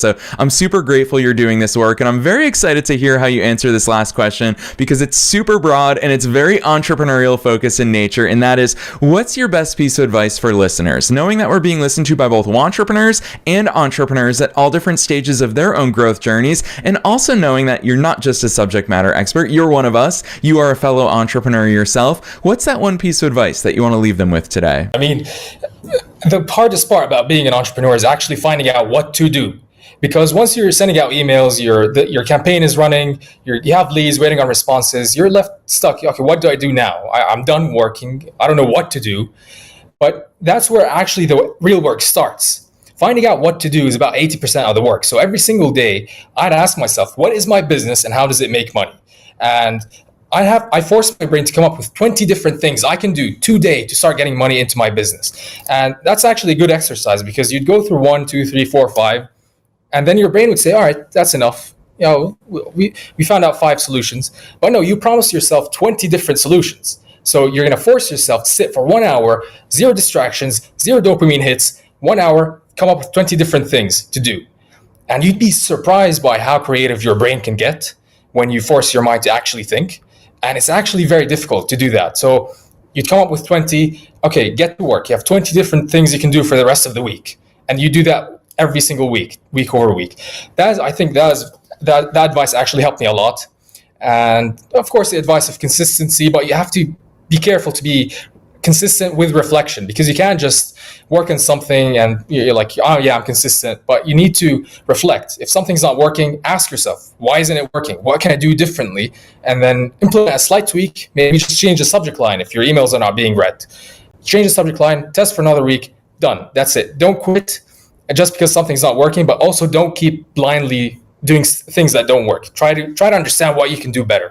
So I'm super grateful you're doing this work, and I'm very excited to hear how you answer this last question because it's super broad and it's very entrepreneurial focused in nature, and that is, what's your best piece of advice for listeners? Knowing that we're being listened to by both entrepreneurs and entrepreneurs at all different stages of their own growth journeys, and also knowing that you're not just a subject matter expert, you're one of us, you are a fellow entrepreneur yourself. What's that one piece of advice that you want to leave them with today? I mean, the hardest part about being an entrepreneur is actually finding out what to do. Because once you're sending out emails, your campaign is running, you have leads waiting on responses, you're left stuck. Okay, what do I do now? I'm done working. I don't know what to do. But that's where actually the real work starts. Finding out what to do is about 80% of the work. So every single day, I'd ask myself, what is my business and how does it make money? And I forced my brain to come up with 20 different things I can do today to start getting money into my business. And that's actually a good exercise because you'd go through 1, 2, 3, 4, 5. And then your brain would say, all right, that's enough. You know, we found out 5 solutions. But no, you promised yourself 20 different solutions. So you're going to force yourself to sit for 1 hour, 0 distractions, 0 dopamine hits, 1 hour, come up with 20 different things to do. And you'd be surprised by how creative your brain can get when you force your mind to actually think. And it's actually very difficult to do that. So you'd come up with 20, okay, get to work. You have 20 different things you can do for the rest of the week. And you do that every single week over week. I think that advice actually helped me a lot. And of course, the advice of consistency, but you have to be careful to be consistent with reflection because you can't just work on something and you're like, oh yeah, I'm consistent, but you need to reflect. If something's not working, ask yourself, why isn't it working? What can I do differently? And then implement a slight tweak, maybe just change the subject line if your emails are not being read. Change the subject line, test for another week, done. That's it. Don't quit just because something's not working, but also don't keep blindly doing things that don't work. Try to understand what you can do better.